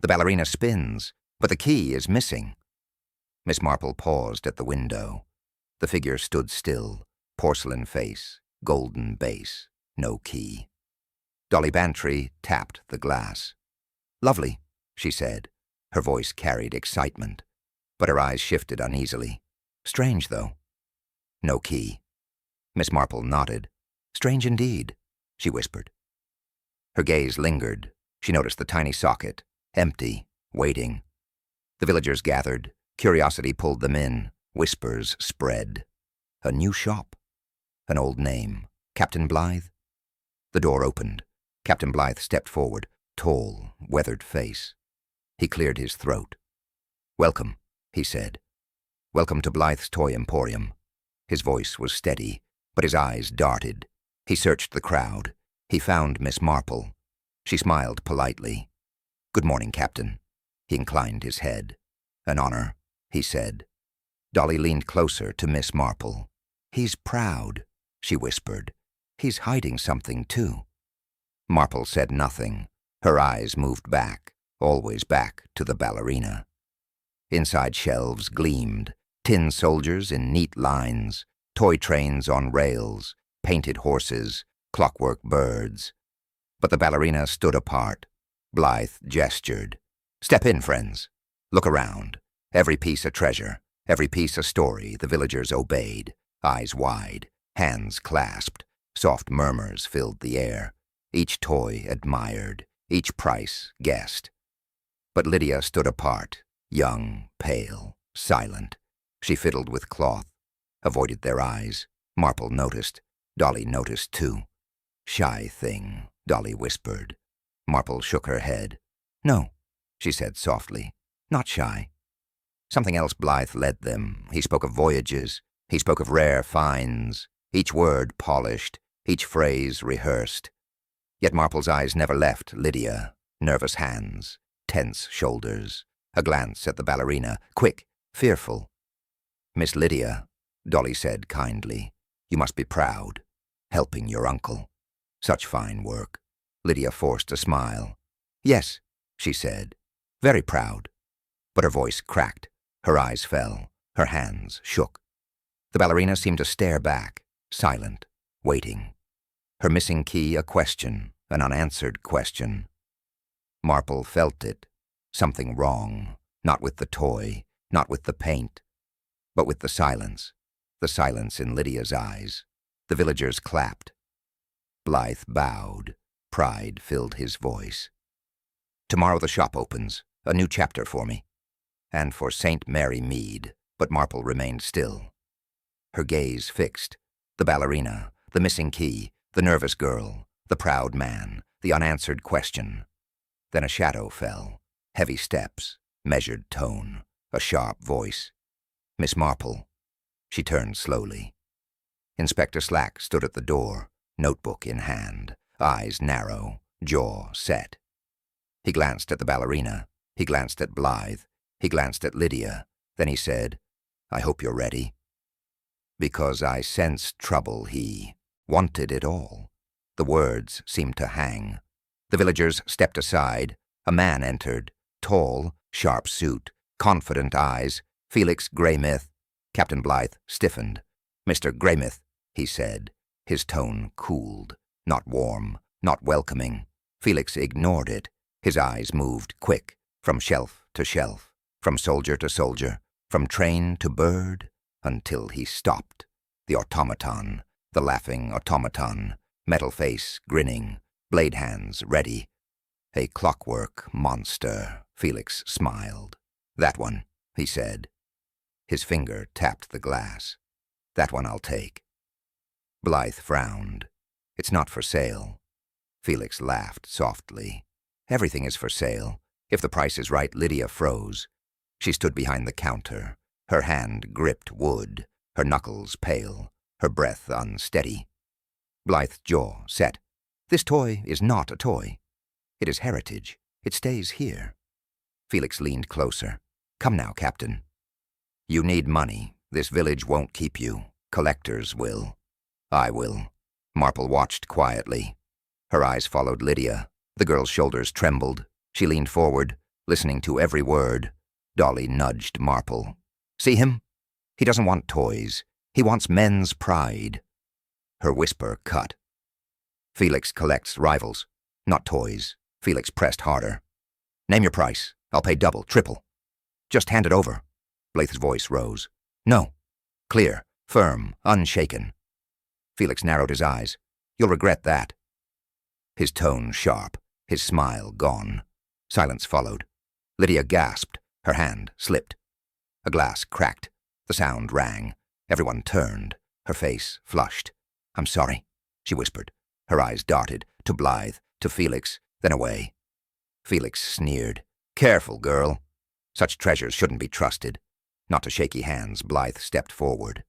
The ballerina spins, but the key is missing. Miss Marple paused at the window. The figure stood still, porcelain face, golden base, no key. Dolly Bantry tapped the glass. "Lovely," she said. Her voice carried excitement, but her eyes shifted uneasily. "Strange, though." "No key." Miss Marple nodded. "Strange indeed," she whispered. Her gaze lingered. She noticed the tiny socket, empty, waiting. The villagers gathered. Curiosity pulled them in. Whispers spread. A new shop. An old name. Captain Blythe? The door opened. Captain Blythe stepped forward, tall, weathered face. He cleared his throat. "Welcome," he said. "Welcome to Blythe's Toy Emporium." His voice was steady, but his eyes darted. He searched the crowd. He found Miss Marple. She smiled politely. "Good morning, Captain." He inclined his head. "An honor," he said. Dolly leaned closer to Miss Marple. "He's proud," she whispered. "He's hiding something, too." Marple said nothing. Her eyes moved back, always back to the ballerina. Inside shelves gleamed, tin soldiers in neat lines, toy trains on rails, painted horses, clockwork birds. But the ballerina stood apart. Blythe gestured. "Step in, friends. Look around. Every piece a treasure, every piece a story." The villagers obeyed, eyes wide, hands clasped. Soft murmurs filled the air. Each toy admired, each price guessed. But Lydia stood apart, young, pale, silent. She fiddled with cloth, avoided their eyes. Marple noticed. Dolly noticed too. "Shy thing," Dolly whispered. Marple shook her head. "No," she said softly, "not shy." Something else Blythe led them. He spoke of voyages. He spoke of rare finds, each word polished, each phrase rehearsed. Yet Marple's eyes never left Lydia. Nervous hands, tense shoulders, a glance at the ballerina, quick, fearful. "Miss Lydia," Dolly said kindly, "you must be proud, helping your uncle. Such fine work." Lydia forced a smile. "Yes," she said, "very proud." But her voice cracked, her eyes fell, her hands shook. The ballerina seemed to stare back, silent, waiting. Her missing key a question, an unanswered question. Marple felt it. Something wrong, not with the toy, not with the paint, but with the silence in Lydia's eyes. The villagers clapped. Blythe bowed. Pride filled his voice. "Tomorrow the shop opens, a new chapter for me. And for St. Mary Mead." But Marple remained still. Her gaze fixed. The ballerina, the missing key, the nervous girl, the proud man, the unanswered question. Then a shadow fell. Heavy steps, measured tone, a sharp voice. "Miss Marple." She turned slowly. Inspector Slack stood at the door, notebook in hand, eyes narrow, jaw set. He glanced at the ballerina. He glanced at Blythe. He glanced at Lydia. Then he said, "I hope you're ready." Because I sensed trouble, he wanted it all. The words seemed to hang. The villagers stepped aside. A man entered, tall, sharp suit, confident eyes. Felix Greymouth. Captain Blythe stiffened. "Mr. Greymouth," he said. His tone cooled, not warm, not welcoming. Felix ignored it. His eyes moved quick, from shelf to shelf, from soldier to soldier, from train to bird, until he stopped. The automaton, the laughing automaton, metal face grinning, blade hands ready. A clockwork monster, Felix smiled. "That one," he said. His finger tapped the glass. "That one I'll take." Blythe frowned. "It's not for sale." Felix laughed softly. "Everything is for sale. If the price is right." Lydia froze. She stood behind the counter. Her hand gripped wood, her knuckles pale, her breath unsteady. Blythe's jaw set. "This toy is not a toy. It is heritage. It stays here." Felix leaned closer. "Come now, Captain. You need money. This village won't keep you. Collectors will. I will." Marple watched quietly. Her eyes followed Lydia. The girl's shoulders trembled. She leaned forward. Listening to every word, Dolly nudged Marple. See him? He doesn't want toys. He wants men's pride. Her whisper cut. Felix collects rivals, not toys. Felix pressed harder. Name your price. I'll pay double, triple. Just hand it over. Blythe's voice rose. No. Clear, firm, unshaken. Felix narrowed his eyes. You'll regret that. His tone sharp, his smile gone. Silence followed. Lydia gasped. Her hand slipped. A glass cracked. The sound rang. Everyone turned. Her face flushed. I'm sorry, she whispered. Her eyes darted, to Blythe, to Felix, then away. Felix sneered. Careful, girl. Such treasures shouldn't be trusted. Not to shaky hands, Blythe stepped forward.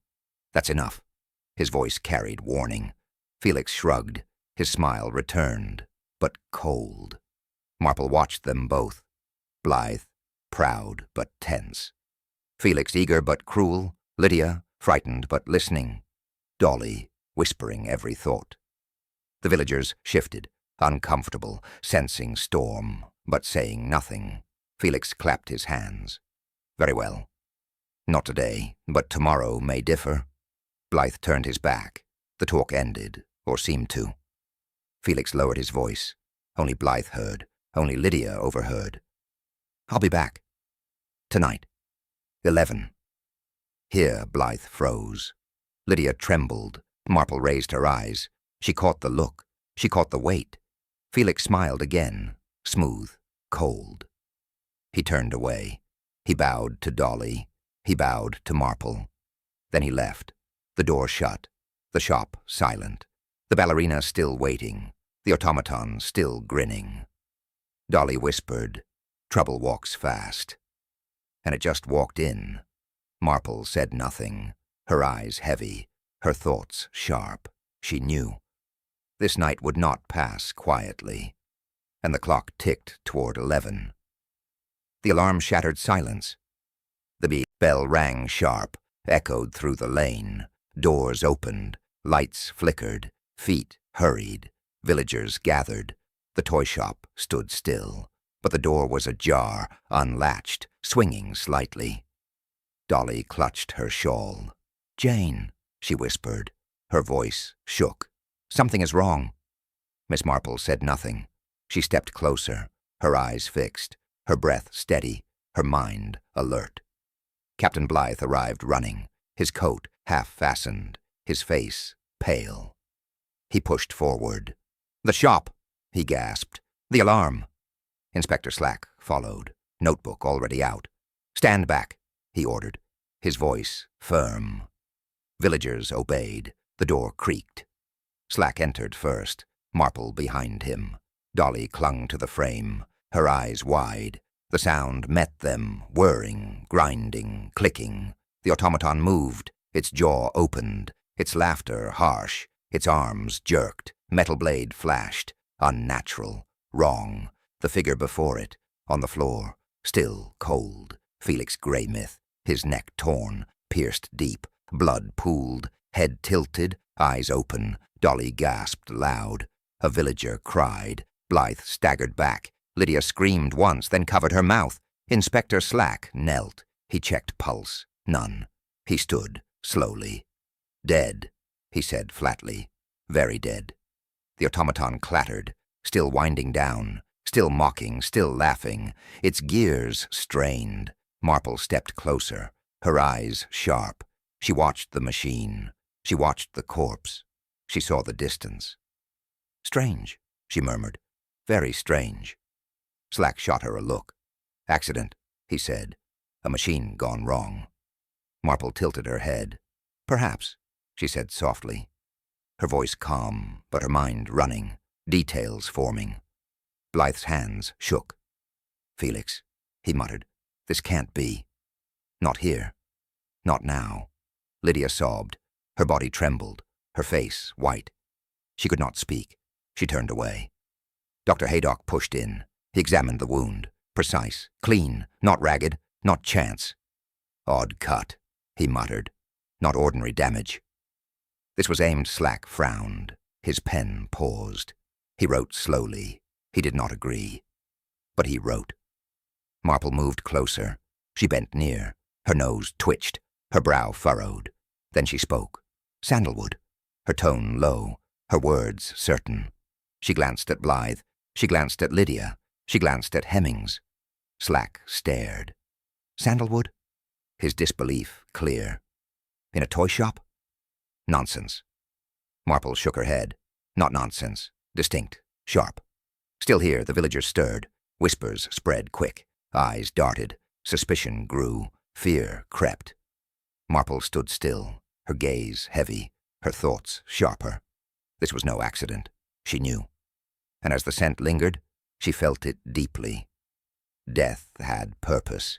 That's enough. His voice carried warning. Felix shrugged. His smile returned, but cold. Marple watched them both. Blythe, proud but tense. Felix eager but cruel. Lydia, frightened but listening. Dolly, whispering every thought. The villagers shifted, uncomfortable, sensing storm, but saying nothing. Felix clapped his hands. Very well. Not today, but tomorrow may differ. Blythe turned his back. The talk ended, or seemed to. Felix lowered his voice. Only Blythe heard. Only Lydia overheard. I'll be back. Tonight. 11. Here Blythe froze. Lydia trembled. Marple raised her eyes. She caught the look. She caught the weight. Felix smiled again, smooth, cold. He turned away. He bowed to Dolly. He bowed to Marple. Then he left. The door shut. The shop silent. The ballerina still waiting. The automaton still grinning. Dolly whispered, Trouble walks fast. And it just walked in. Marple said nothing, her eyes heavy, her thoughts sharp. She knew. This night would not pass quietly. And the clock ticked toward 11. The alarm shattered silence. The bell rang sharp, echoed through the lane. Doors opened, lights flickered, feet hurried, villagers gathered. The toy shop stood still, but the door was ajar, unlatched, swinging slightly. Dolly clutched her shawl. Jane, she whispered. Her voice shook. Something is wrong. Miss Marple said nothing. She stepped closer, her eyes fixed, her breath steady, her mind alert. Captain Blythe arrived running, his coat half-fastened, his face pale. He pushed forward. The shop, he gasped. The alarm. Inspector Slack followed, notebook already out. Stand back, he ordered, his voice firm. Villagers obeyed. The door creaked. Slack entered first, Marple behind him. Dolly clung to the frame, her eyes wide. The sound met them, whirring, grinding, clicking. The automaton moved, its jaw opened, its laughter harsh, its arms jerked, metal blade flashed, unnatural, wrong. The figure before it, on the floor, still cold. Felix Greymouth, his neck torn, pierced deep, blood pooled, head tilted, eyes open. Dolly gasped loud. A villager cried. Blythe staggered back. Lydia screamed once, then covered her mouth. Inspector Slack knelt. He checked pulse. None. He stood, slowly. Dead, he said flatly. Very dead. The automaton clattered, still winding down, still mocking, still laughing. Its gears strained. Marple stepped closer, her eyes sharp. She watched the machine. She watched the corpse. She saw the distance. Strange, she murmured. Very strange. Slack shot her a look. Accident, he said. A machine gone wrong. Marple tilted her head. Perhaps, she said softly. Her voice calm, but her mind running, details forming. Blythe's hands shook. Felix, he muttered, this can't be. Not here. Not now. Lydia sobbed. Her body trembled, her face white. She could not speak. She turned away. Dr. Haydock pushed in. He examined the wound. Precise, clean, not ragged, not chance. Odd cut, he muttered. Not ordinary damage. This was aimed. Slack frowned. His pen paused. He wrote slowly. He did not agree. But he wrote. Marple moved closer. She bent near. Her nose twitched. Her brow furrowed. Then she spoke. Sandalwood. Her tone low. Her words certain. She glanced at Blythe. She glanced at Lydia. She glanced at Hemmings. Slack stared. Sandalwood? His disbelief clear. In a toy shop? Nonsense. Marple shook her head. Not nonsense. Distinct. Sharp. Still here, the villagers stirred. Whispers spread quick. Eyes darted. Suspicion grew. Fear crept. Marple stood still, her gaze heavy, her thoughts sharper. This was no accident, she knew. And as the scent lingered, she felt it deeply. Death had purpose,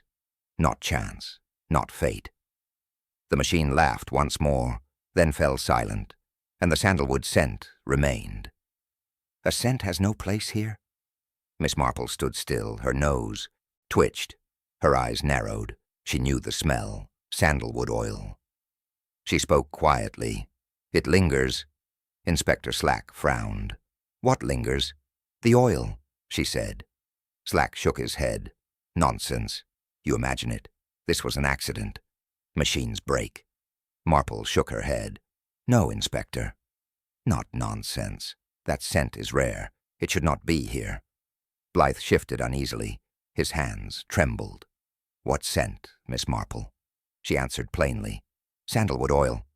not chance, not fate. The machine laughed once more, then fell silent, and the sandalwood scent remained. A scent has no place here? Miss Marple stood still, her nose twitched, her eyes narrowed. She knew the smell, sandalwood oil. She spoke quietly. It lingers. Inspector Slack frowned. What lingers? The oil, she said. Slack shook his head. Nonsense. You imagine it. This was an accident. Machines break. Marple shook her head. No, Inspector. Not nonsense. That scent is rare. It should not be here. Blythe shifted uneasily. His hands trembled. What scent, Miss Marple? She answered plainly. Sandalwood oil.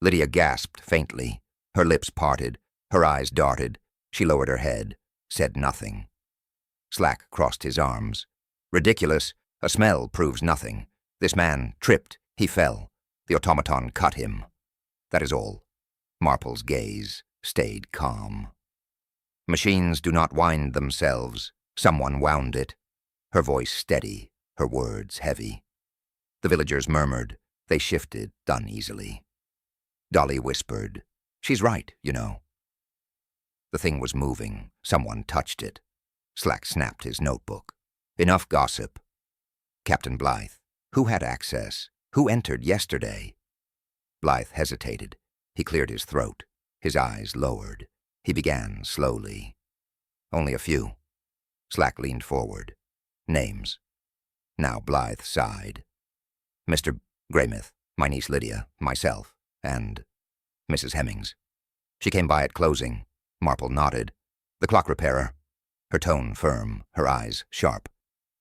Lydia gasped faintly. Her lips parted. Her eyes darted. She lowered her head, said nothing. Slack crossed his arms. Ridiculous. A smell proves nothing. This man tripped. He fell. The automaton cut him. That is all. Marple's gaze stayed calm. Machines do not wind themselves. Someone wound it. Her voice steady, her words heavy. The villagers murmured. They shifted uneasily. Dolly whispered, She's right, you know. The thing was moving. Someone touched it. Slack snapped his notebook. Enough gossip. Captain Blythe. Who had access? Who entered yesterday? Blythe hesitated. He cleared his throat. His eyes lowered. He began slowly. Only a few. Slack leaned forward. Names. Now Blythe sighed. Mr. Greymouth, my niece Lydia, myself, and Mrs. Hemmings. She came by at closing. Marple nodded. The clock repairer. Her tone firm, her eyes sharp.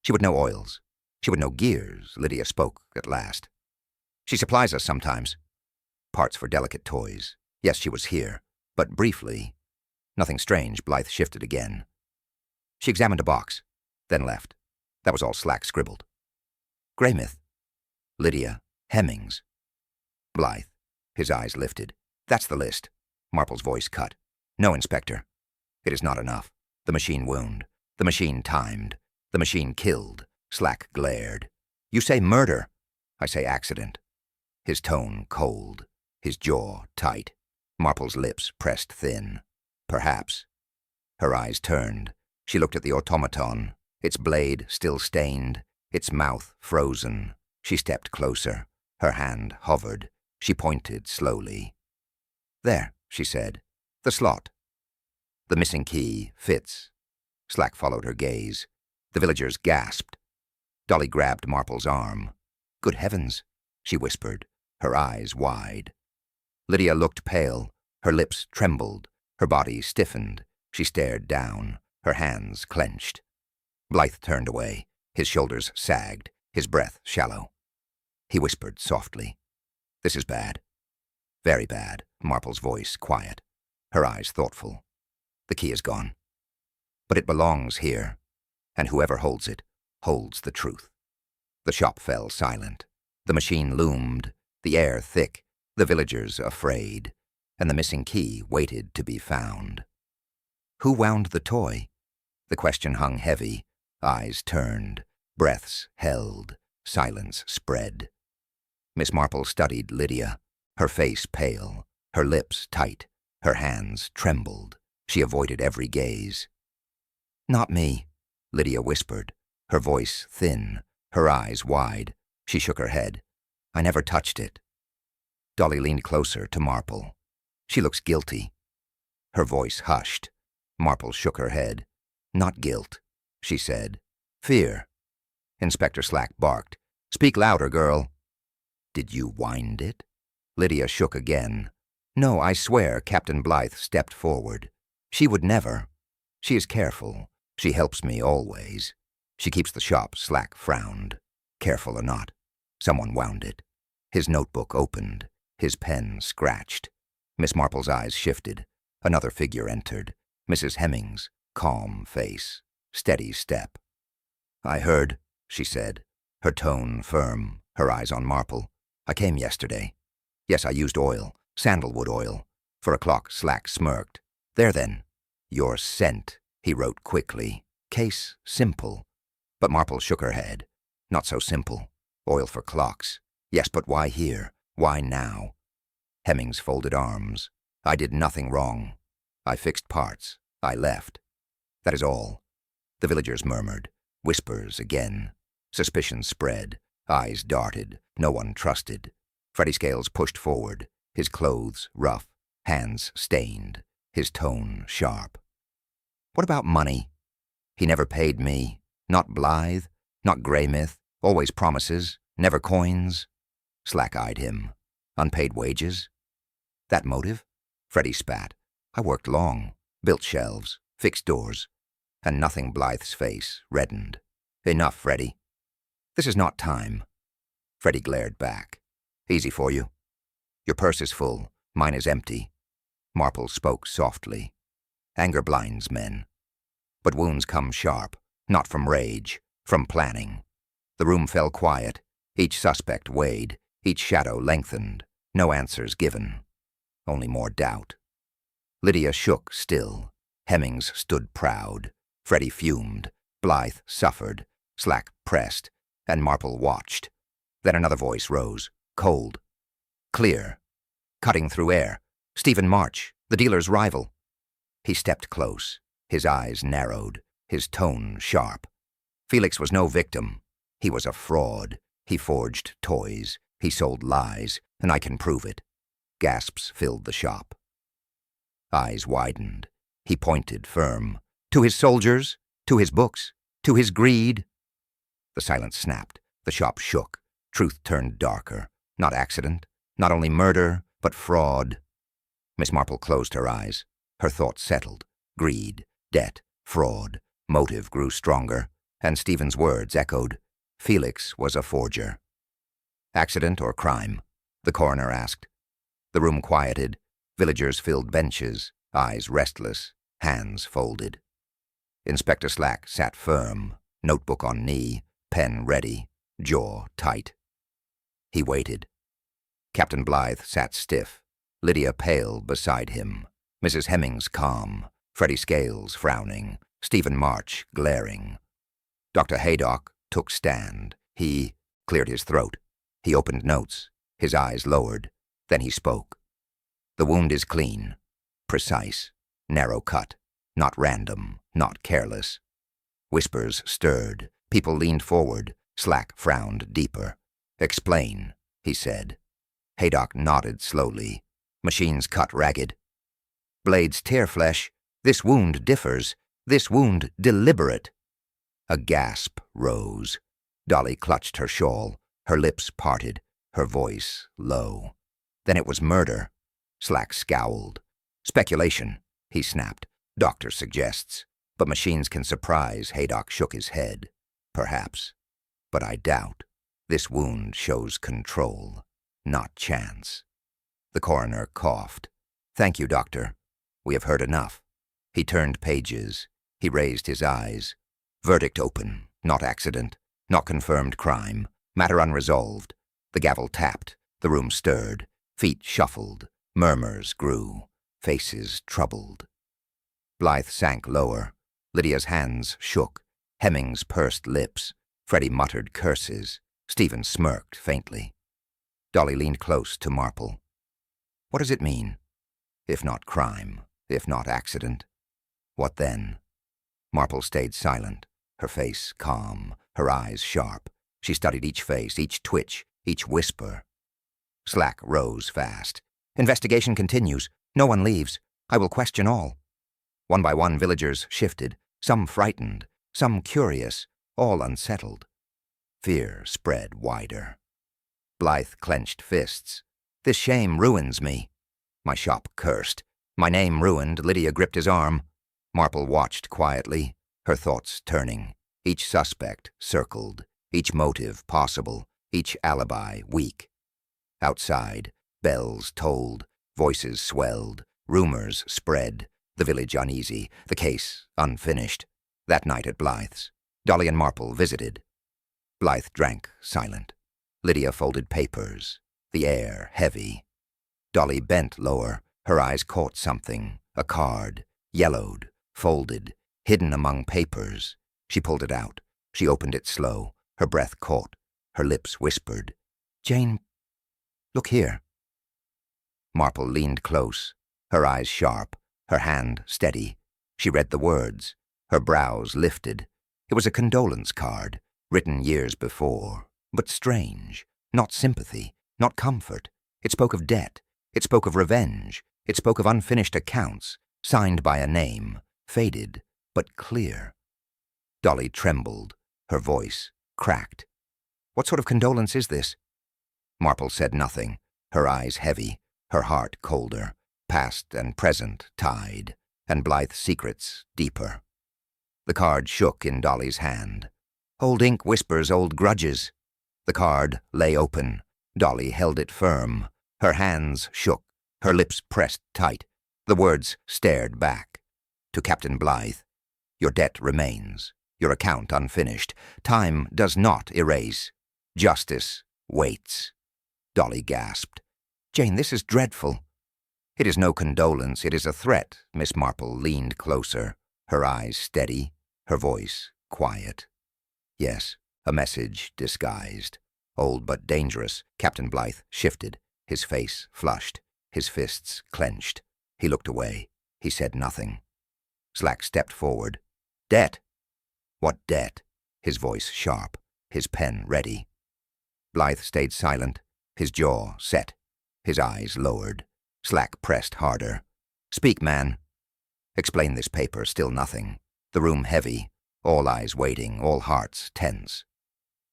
She would know oils. She would know gears, Lydia spoke at last. She supplies us sometimes. Parts for delicate toys. Yes, she was here, but briefly. Nothing strange, Blythe shifted again. She examined a box, then left. That was all Slack scribbled. Greymouth. Lydia. Hemmings. Blythe. His eyes lifted. That's the list. Marple's voice cut. No, Inspector. It is not enough. The machine wound. The machine timed. The machine killed. Slack glared. You say murder. I say accident. His tone cold. His jaw tight. Marple's lips pressed thin. Perhaps. Her eyes turned. She looked at the automaton. Its blade still stained. Its mouth frozen. She stepped closer. Her hand hovered. She pointed slowly. There, she said. The slot. The missing key fits. Slack followed her gaze. The villagers gasped. Dolly grabbed Marple's arm. Good heavens, she whispered, her eyes wide. Lydia looked pale. Her lips trembled. Her body stiffened. She stared down. Her hands clenched. Blythe turned away. His shoulders sagged. His breath shallow. He whispered softly. This is bad. Very bad, Marple's voice quiet. Her eyes thoughtful. The key is gone. But it belongs here, and whoever holds it holds the truth. The shop fell silent. The machine loomed, the air thick, the villagers afraid, and the missing key waited to be found. Who wound the toy? The question hung heavy, eyes turned, breaths held, silence spread. Miss Marple studied Lydia, her face pale, her lips tight, her hands trembled. She avoided every gaze. Not me, Lydia whispered, her voice thin, her eyes wide. She shook her head. I never touched it. Dolly leaned closer to Marple. She looks guilty. Her voice hushed. Marple shook her head. Not guilt, she said. Fear. Inspector Slack barked. "Speak louder, girl." "Did you wind it?" Lydia shook again. "No, I swear," Captain Blythe stepped forward. "She would never. She is careful. She helps me always. She keeps the shop," Slack frowned. "Careful or not, someone wound it." His notebook opened. His pen scratched. Miss Marple's eyes shifted. Another figure entered. Mrs. Hemmings, calm face, steady step. "I heard," she said, her tone firm, her eyes on Marple. "I came yesterday. Yes, I used oil, sandalwood oil." For a clock, Slack smirked. "There then. You're sent," he wrote quickly. "Case simple." But Marple shook her head. "Not so simple. Oil for clocks. Yes, but why here? Why now?" Hemmings folded arms. "I did nothing wrong. I fixed parts. I left. That is all." The villagers murmured. Whispers again. Suspicion spread. Eyes darted. No one trusted. Freddie Scales pushed forward, his clothes rough, hands stained, his tone sharp. "What about money? He never paid me. Not Blythe, not Greymouth, always promises, never coins." Slack eyed him. "Unpaid wages?" "That motive?" Freddie spat. "I worked long, built shelves, fixed doors." And nothing Blythe's face reddened. "Enough, Freddie. This is not time." Freddie glared back. "Easy for you. Your purse is full, mine is empty." Marple spoke softly. "Anger blinds men. But wounds come sharp, not from rage, from planning." The room fell quiet. Each suspect weighed, each shadow lengthened. No answers given. Only more doubt. Lydia shook still. Hemmings stood proud. Freddie fumed. Blythe suffered. Slack pressed. And Marple watched. Then another voice rose, cold. Clear. Cutting through air. "Stephen March, the dealer's rival." He stepped close. His eyes narrowed. His tone sharp. "Felix was no victim. He was a fraud. He forged toys. He sold lies, and I can prove it." Gasps filled the shop. Eyes widened. He pointed firm. "To his soldiers, to his books, to his greed." The silence snapped. The shop shook. Truth turned darker. Not accident, not only murder, but fraud. Miss Marple closed her eyes. Her thoughts settled. Greed, debt, fraud. Motive grew stronger, and Stephen's words echoed. Felix was a forger. "Accident or crime?" the coroner asked. The room quieted. Villagers filled benches, eyes restless, hands folded. Inspector Slack sat firm, notebook on knee, pen ready, jaw tight. He waited. Captain Blythe sat stiff, Lydia pale beside him, Mrs. Hemmings calm, Freddie Scales frowning, Stephen March glaring. Dr. Haydock took stand. He cleared his throat. He opened notes, his eyes lowered. Then he spoke. "The wound is clean, precise, narrow cut, not random, not careless." Whispers stirred. People leaned forward. Slack frowned deeper. "Explain," he said. Haydock nodded slowly. "Machines cut ragged. Blades tear flesh. This wound differs. This wound deliberate." A gasp rose. Dolly clutched her shawl. Her lips parted. Her voice low. "Then it was murder." Slack scowled. "Speculation," he snapped. "Doctor suggests. But machines can surprise." Haydock shook his head. "Perhaps. But I doubt. This wound shows control, not chance." The coroner coughed. "Thank you, Doctor. We have heard enough." He turned pages. He raised his eyes. "Verdict open. Not accident. Not confirmed crime. Matter unresolved." The gavel tapped. The room stirred. Feet shuffled. Murmurs grew. Faces troubled. Blythe sank lower. Lydia's hands shook. Hemmings pursed lips. Freddie muttered curses. Stephen smirked faintly. Dolly leaned close to Marple. "What does it mean? If not crime, if not accident, what then?" Marple stayed silent, her face calm, her eyes sharp. She studied each face, each twitch, each whisper. Slack rose fast. "Investigation continues. No one leaves. I will question all." One by one, villagers shifted, some frightened, some curious, all unsettled. Fear spread wider. Blythe clenched fists. This shame ruins me. My shop cursed. My name ruined. Lydia gripped his arm. Marple watched quietly, her thoughts turning. Each suspect circled, each motive possible, each alibi weak. Outside, bells tolled, voices swelled, rumors spread, the village uneasy, the case unfinished. That night at Blythe's, Dolly and Marple visited. Blythe drank, silent. Lydia folded papers, the air heavy. Dolly bent lower, her eyes caught something, a card, yellowed, folded, hidden among papers. She pulled it out. She opened it slow, her breath caught, her lips whispered, "Jane, look here." Marple leaned close, her eyes sharp, her hand steady. She read the words, her brows lifted. It was a condolence card, written years before, but strange, not sympathy, not comfort. It spoke of debt, it spoke of revenge, it spoke of unfinished accounts, signed by a name, faded, but clear. Dolly trembled, her voice cracked. "What sort of condolence is this?" Marple said nothing, her eyes heavy, her heart colder, past and present tied, and Blythe's secrets deeper. The card shook in Dolly's hand. Old ink whispers old grudges. The card lay open. Dolly held it firm. Her hands shook, her lips pressed tight. The words stared back. To Captain Blythe, "Your debt remains, your account unfinished. Time does not erase. Justice waits." Dolly gasped. "Jane, this is dreadful." "It is no condolence, it is a threat." Miss Marple leaned closer, her eyes steady, her voice quiet. "Yes, a message disguised. Old but dangerous." Captain Blythe shifted, his face flushed, his fists clenched. He looked away. He said nothing. Slack stepped forward. "Debt." "What debt?" His voice sharp, his pen ready. Blythe stayed silent, his jaw set, his eyes lowered. Slack pressed harder. "Speak, man." "Explain this paper." Still nothing. The room heavy, all eyes waiting, all hearts tense.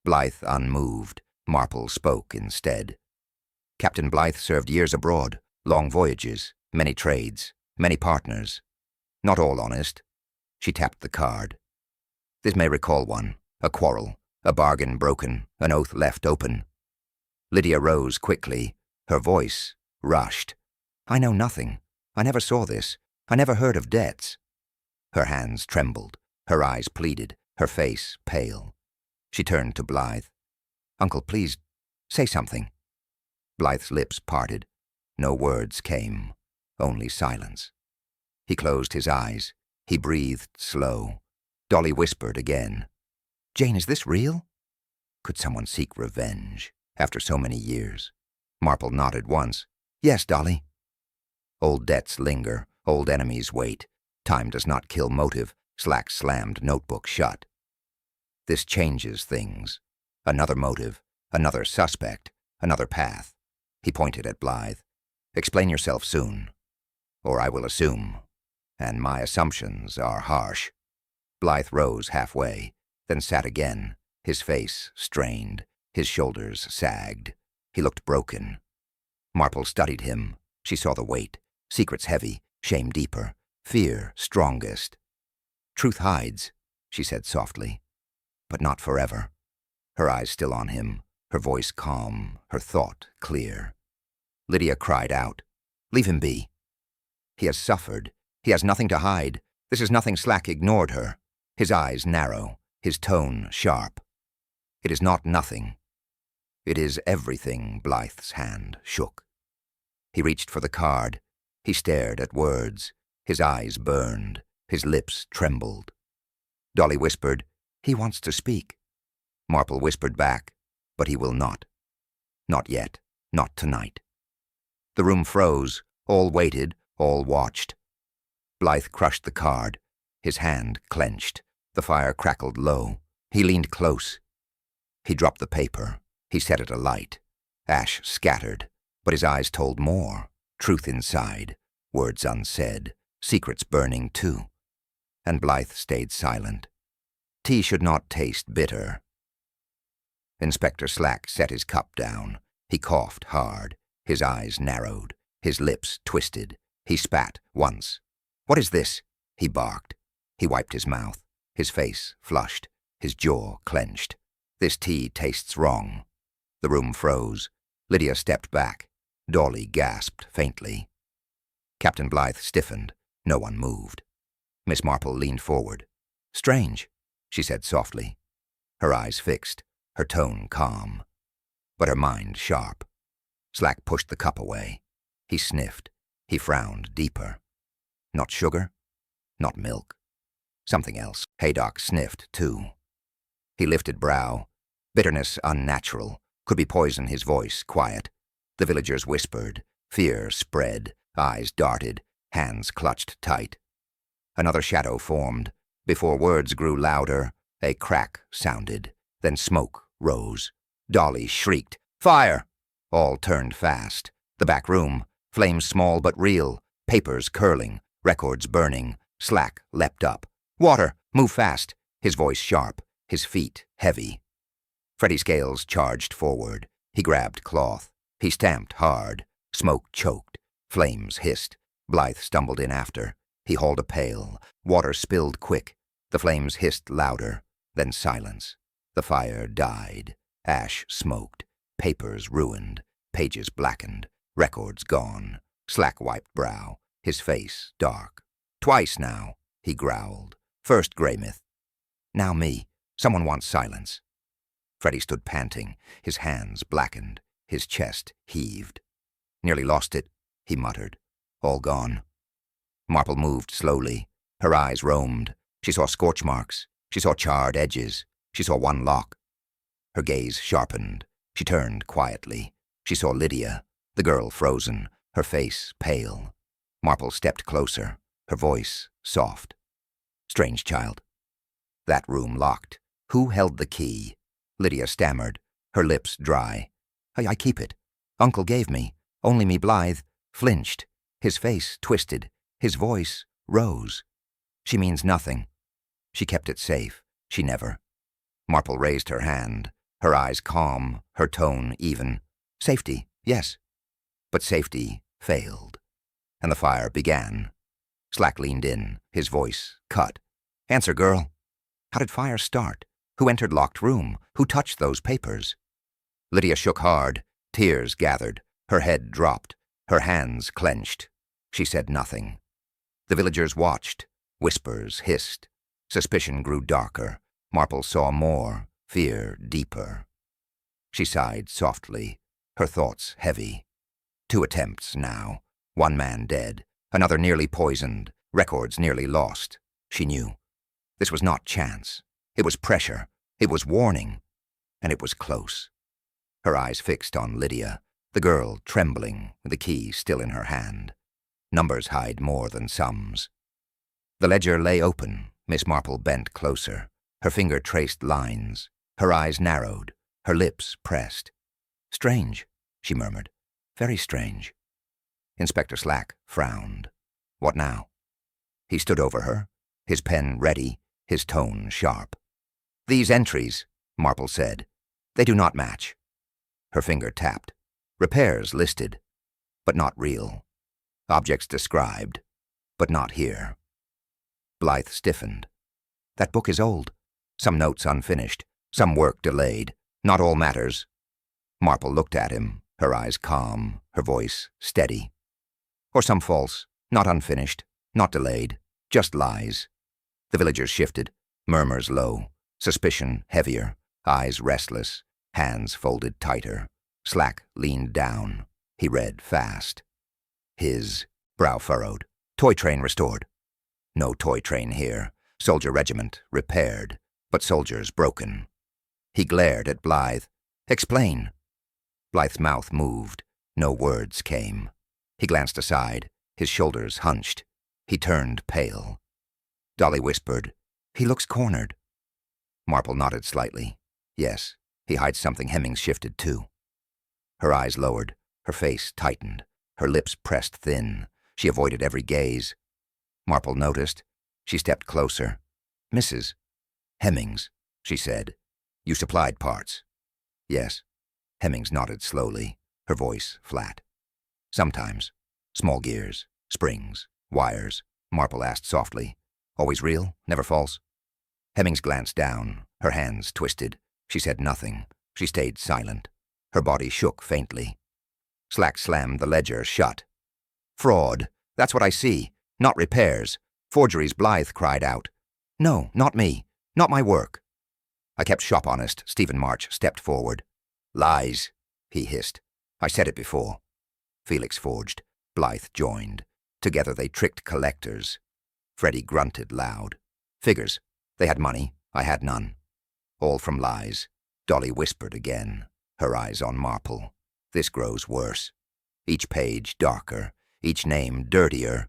Blythe unmoved. Marple spoke instead. "Captain Blythe served years abroad, long voyages, many trades, many partners. Not all honest." She tapped the card. "This may recall one, a quarrel, a bargain broken, an oath left open." Lydia rose quickly, her voice rushed. "I know nothing. I never saw this. I never heard of debts." Her hands trembled, her eyes pleaded, her face pale. She turned to Blythe. "Uncle, please, say something." Blythe's lips parted. No words came, only silence. He closed his eyes. He breathed slow. Dolly whispered again. "Jane, is this real?" Could someone seek revenge after so many years? Marple nodded once. "Yes, Dolly." Old debts linger, old enemies wait. Time does not kill motive. Slack slammed notebook shut. "This changes things. Another motive, another suspect, another path." He pointed at Blythe. "Explain yourself soon, or I will assume, and my assumptions are harsh." Blythe rose halfway, then sat again, his face strained, his shoulders sagged. He looked broken. Marple studied him. She saw the weight, secrets heavy, shame deeper, fear strongest. "Truth hides," she said softly, "but not forever." Her eyes still on him, her voice calm, her thought clear. Lydia cried out, "Leave him be. He has suffered. He has nothing to hide. This is nothing." Slack ignored her, his eyes narrow, his tone sharp. "It is not nothing. It is everything." Blythe's hand shook. He reached for the card. He stared at words. His eyes burned. His lips trembled. Dolly whispered, "He wants to speak." Marple whispered back, "But he will not. Not yet. Not tonight." The room froze. All waited. All watched. Blythe crushed the card. His hand clenched. The fire crackled low. He leaned close. He dropped the paper. He set it alight. Ash scattered, but his eyes told more. Truth inside, words unsaid, secrets burning too. And Blythe stayed silent. Tea should not taste bitter. Inspector Slack set his cup down. He coughed hard. His eyes narrowed. His lips twisted. He spat once. "What is this?" he barked. He wiped his mouth. His face flushed. His jaw clenched. "This tea tastes wrong." The room froze. Lydia stepped back. Dolly gasped faintly. Captain Blythe stiffened. No one moved. Miss Marple leaned forward. "Strange," she said softly. Her eyes fixed, her tone calm, but her mind sharp. Slack pushed the cup away. He sniffed. He frowned deeper. Not sugar, not milk. Something else. Haydock sniffed, too. He lifted brow. Bitterness unnatural. Could be poison. His voice quiet. The villagers whispered. Fear spread. Eyes darted. Hands clutched tight. Another shadow formed. Before words grew louder, a crack sounded. Then smoke rose. Dolly shrieked, "Fire!" All turned fast. The back room. Flames small but real. Papers curling. Records burning. Slack leapt up. "Water! Move fast!" His voice sharp. His feet heavy. Freddie Scales charged forward. He grabbed cloth. He stamped hard. Smoke choked. Flames hissed. Blythe stumbled in after. He hauled a pail. Water spilled quick. The flames hissed louder. Then silence. The fire died. Ash smoked. Papers ruined. Pages blackened. Records gone. Slack wiped brow. His face dark. "Twice now," he growled. "First Greymouth. Now me. Someone wants silence." Freddie stood panting. His hands blackened. His chest heaved. "Nearly lost it," he muttered. "All gone." Marple moved slowly. Her eyes roamed. She saw scorch marks. She saw charred edges. She saw one lock. Her gaze sharpened. She turned quietly. She saw Lydia, the girl frozen, her face pale. Marple stepped closer, her voice soft. "Strange child." That room locked. Who held the key? Lydia stammered, her lips dry. I keep it. Uncle gave me. Only me Blythe." Flinched. His face twisted. His voice rose. "She means nothing." She kept it safe. She never. Marple raised her hand, her eyes calm, her tone even. "Safety, yes." But safety failed. And the fire began. Slack leaned in, his voice cut. "Answer, girl. How did fire start? Who entered locked room? Who touched those papers?" Lydia shook hard. Tears gathered. Her head dropped. Her hands clenched. She said nothing. The villagers watched. Whispers hissed. Suspicion grew darker. Marple saw more. Fear deeper. She sighed softly, her thoughts heavy. 2 attempts now. 1 man dead. Another nearly poisoned. Records nearly lost. She knew. This was not chance. It was pressure. It was warning. And it was close. Her eyes fixed on Lydia, the girl trembling, with the key still in her hand. Numbers hide more than sums. The ledger lay open. Miss Marple bent closer. Her finger traced lines. Her eyes narrowed. Her lips pressed. "Strange," she murmured. "Very strange." Inspector Slack frowned. What now? He stood over her, his pen ready, his tone sharp. "These entries," Marple said, "they do not match." Her finger tapped. Repairs listed, but not real. Objects described, but not here. Blythe stiffened. "That book is old. Some notes unfinished, some work delayed. Not all matters." Marple looked at him, her eyes calm, her voice steady. "Or some false, not unfinished, not delayed, just lies." The villagers shifted, murmurs low, suspicion heavier, eyes restless, hands folded tighter. Slack leaned down. He read fast. His brow furrowed. "Toy train restored." No toy train here. Soldier regiment repaired, but soldiers broken. He glared at Blythe. "Explain." Blythe's mouth moved. No words came. He glanced aside, his shoulders hunched. He turned pale. Dolly whispered, "He looks cornered." Marple nodded slightly. "Yes, he hides something." Hemmings shifted too. Her eyes lowered, her face tightened, her lips pressed thin. She avoided every gaze. Marple noticed. She stepped closer. "Mrs. Hemmings," she said, "you supplied parts." Yes. Hemmings nodded slowly, her voice flat. Sometimes. Small gears, springs, wires, Marple asked softly. Always real? Never false? Hemmings glanced down, her hands twisted. She said nothing. She stayed silent. Her body shook faintly. Slack slammed the ledger shut. Fraud. That's what I see. Not repairs. Forgeries, Blythe cried out. No, not me. Not my work. I kept shop honest. Stephen March stepped forward. Lies, he hissed. I said it before. Felix forged. Blythe joined. Together they tricked collectors. Freddie grunted loud. Figures. They had money. I had none. All from lies. Dolly whispered again, her eyes on Marple. This grows worse. Each page darker. Each name dirtier.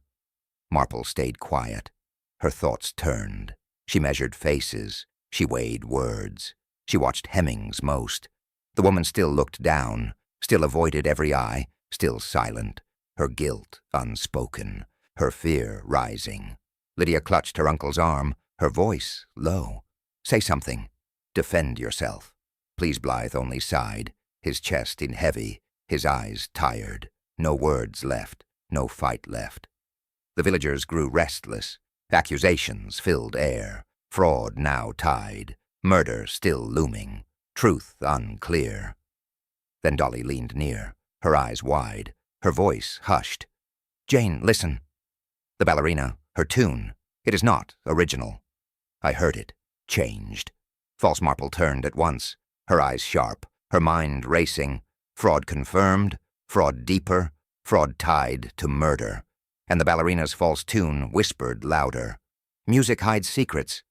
Marple stayed quiet. Her thoughts turned. She measured faces. She weighed words. She watched Hemmings most. The woman still looked down, still avoided every eye, still silent, her guilt unspoken, her fear rising. Lydia clutched her uncle's arm, her voice low. Say something. Defend yourself. Please Blythe only sighed, his chest in heavy, his eyes tired. No words left, no fight left. The villagers grew restless. Accusations filled air. Fraud now tied. Murder still looming. Truth unclear. Then Dolly leaned near, her eyes wide, her voice hushed. Jane, listen. The ballerina, her tune. It is not original. I heard it. Changed. False Marple turned at once, her eyes sharp, her mind racing. Fraud confirmed, fraud deeper, fraud tied to murder. And the ballerina's false tune whispered louder. Music hides secrets.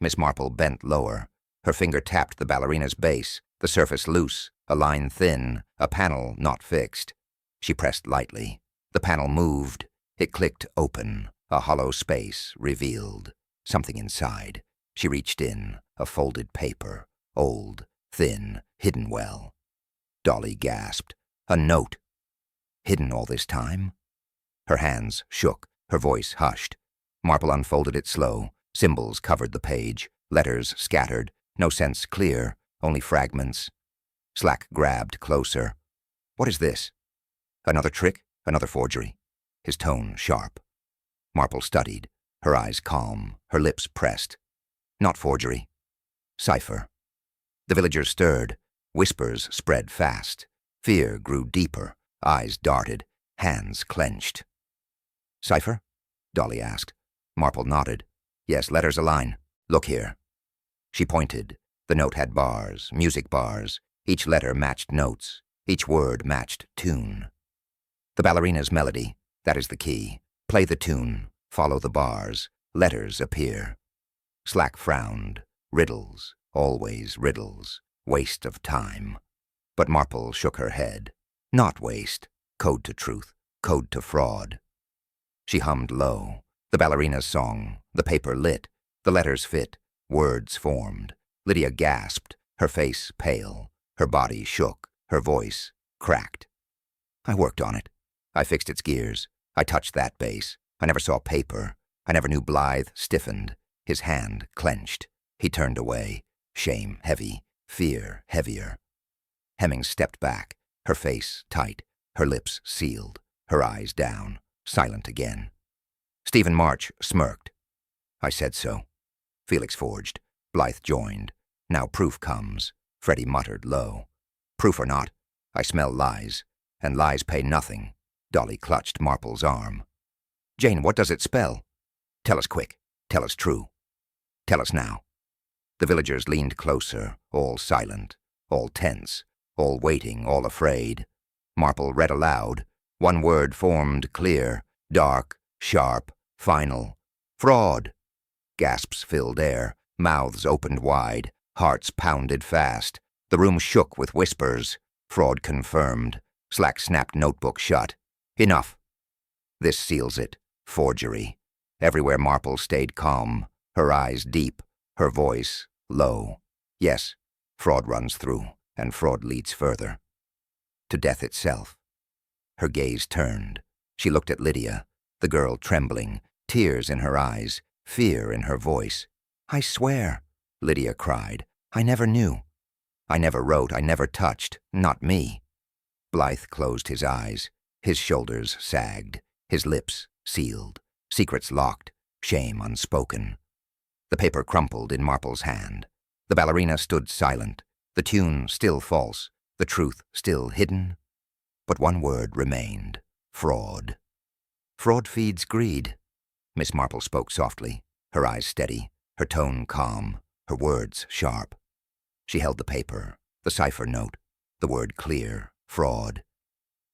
Miss Marple bent lower. Her finger tapped the ballerina's bass, the surface loose, a line thin, a panel not fixed. She pressed lightly. The panel moved. It clicked open, a hollow space revealed. Something inside. She reached in, a folded paper, old, thin, hidden well. Dolly gasped. A note. Hidden all this time? Her hands shook, her voice hushed. Marple unfolded it slow. Symbols covered the page, letters scattered, no sense clear, only fragments. Slack grabbed closer. What is this? Another trick? Another forgery? His tone sharp. Marple studied, her eyes calm, her lips pressed. Not forgery. Cipher. The villagers stirred. Whispers spread fast. Fear grew deeper. Eyes darted. Hands clenched. Cipher? Dolly asked. Marple nodded. Yes, letters align. Look here. She pointed. The note had bars, music bars. Each letter matched notes. Each word matched tune. The ballerina's melody, that is the key. Play the tune. Follow the bars. Letters appear. Slack frowned. Riddles. Always riddles. Waste of time. But Marple shook her head. Not waste. Code to truth. Code to fraud. She hummed low. The ballerina's song. The paper lit. The letters fit. Words formed. Lydia gasped, her face pale. Her body shook. Her voice cracked. I worked on it. I fixed its gears. I touched that bass. I never saw paper. I never knew Blythe stiffened. His hand clenched. He turned away. Shame heavy. Fear heavier. Hemmings stepped back. Her face tight. Her lips sealed. Her eyes down. Silent again. Stephen March smirked. I said so. Felix forged. Blythe joined. Now proof comes. Freddie muttered low. Proof or not, I smell lies, and lies pay nothing. Dolly clutched Marple's arm. Jane, what does it spell? Tell us quick. Tell us true. Tell us now. The villagers leaned closer, all silent, all tense, all waiting, all afraid. Marple read aloud. One word formed clear, dark, sharp, final. Fraud. Gasps filled air, mouths opened wide, hearts pounded fast. The room shook with whispers. Fraud confirmed. Slack snapped notebook shut. Enough. This seals it. Forgery. Everywhere Marple stayed calm, her eyes deep, her voice low. Yes, fraud runs through, and fraud leads further. To death itself. Her gaze turned. She looked at Lydia, the girl trembling, tears in her eyes, fear in her voice. I swear, Lydia cried. I never knew. I never wrote, I never touched, not me. Blythe closed his eyes. His shoulders sagged, his lips sealed, secrets locked, shame unspoken. The paper crumpled in Marple's hand. The ballerina stood silent, the tune still false, the truth still hidden. But one word remained: fraud. Fraud feeds greed. Miss Marple spoke softly, her eyes steady, her tone calm, her words sharp. She held the paper, the cipher note, the word clear: fraud.